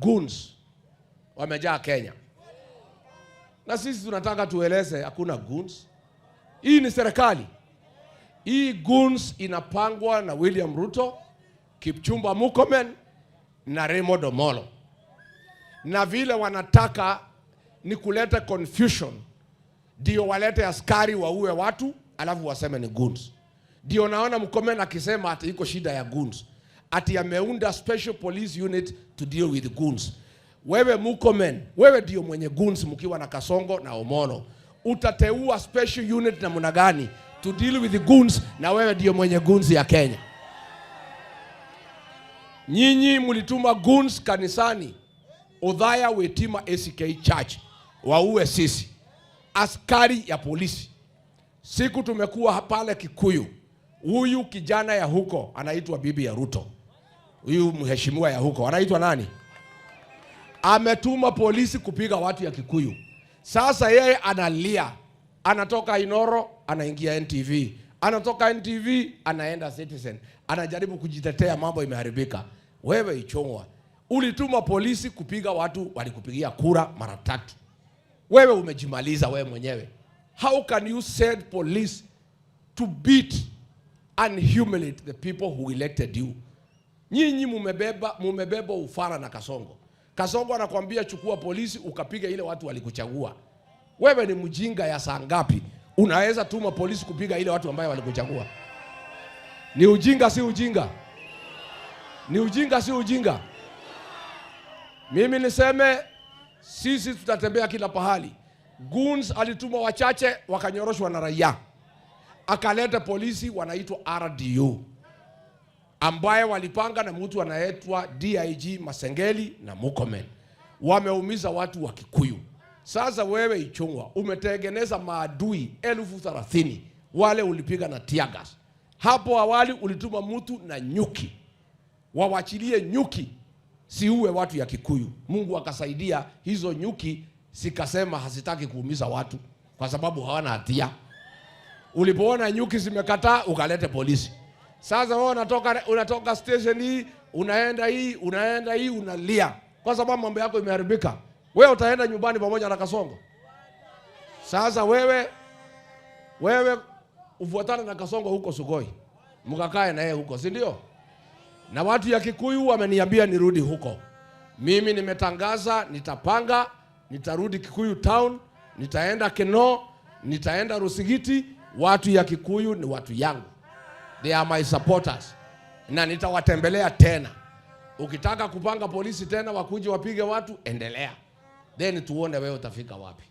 goons wamejaa Kenya. Na sisi tunataka tueleze hakuna goons. Hii ni serikali. Hii goons inapangwa na William Ruto, Kipchumba Murkomen na Raymond Omolo. Na vile wanataka ni kuleta confusion, ndio walete askari waue watu alafu waseme ni goons. Ndio naona Murkomen akisema ati iko shida ya goons, ati ameunda special police unit to deal with goons. Wewe Murkomen, wewe ndio mwenye goons mkiwa na Kasongo na Omolo. Utateua special unit na namna gani to deal with the goons, na wewe ndio mwenye goons ya Kenya? Nyinyi mlituma goons kanisani Othaya Wetima ACK Church waue sisi, askari ya polisi. Siku tumekuwa pale Kikuyu, huyu kijana ya huko anaitwa bibi ya Ruto, huyu mheshimiwa ya huko anaitwa nani, ametuma polisi kupiga watu ya Kikuyu. Sasa yeye analia, anatoka Inoro anaingia NTV, anatoka NTV anaenda Citizen, anajaribu kujitetea, mambo imeharibika. Wewe Ichung'wa, ulituma polisi kupiga watu walikupigia kura mara 3. Wewe umejimaliza wewe mwenyewe. How can you send police to beat and humiliate the people who elected you? Nyinyi mumebeba ufara na Kasongo. Kasongo anakuambia chukua polisi ukapiga ile watu walikuchagua. Wewe ni mjinga ya saa ngapi unaweza tuma polisi kupiga ile watu ambao walikuchagua? Ni ujinga si ujinga? Ni ujinga si ujinga? Mimi niseme sisi tutatembea kila pahali. Goons alituma wachache wakanyoroshwa na raia, akaleta polisi wanaitwa RDU ambaye walipanga na mtu anaitwa DIG Masengeli na Murkomen. Wameumiza watu wa Kikuyu. Sasa wewe Ichung'wa umetengeneza maadui 30,000 wale ulipiga na tear gas. Hapo awali ulituma mtu na nyuki, wawachilie nyuki siuwe watu ya Kikuyu. Mungu akasaidia, hizo nyuki sikasema hasitaki kuumiza watu kwa sababu hawana hatia. Ulipoona nyuki zimekataa ukalete polisi. Sasa wewe unatoka station hii unaenda hii unalia kwa sababu mambo yako imeharibika. Wewe utaenda nyumbani pamoja na Kasongo. Sasa wewe ufuatane na Kasongo huko Sugoi, mkakae na yeye huko, si ndio? Na watu ya Kikuyu wameniambia nirudi huko. Mimi nimetangaza nitapanga, nitarudi Kikuyu town, nitaenda Keno, nitaenda Rusigiti. Watu ya Kikuyu ni watu yangu, they are my supporters, na nitawatembelea tena. Ukitaka kupanga polisi tena wakuje wapige watu, endelea, then tuone wewe utafika wapi.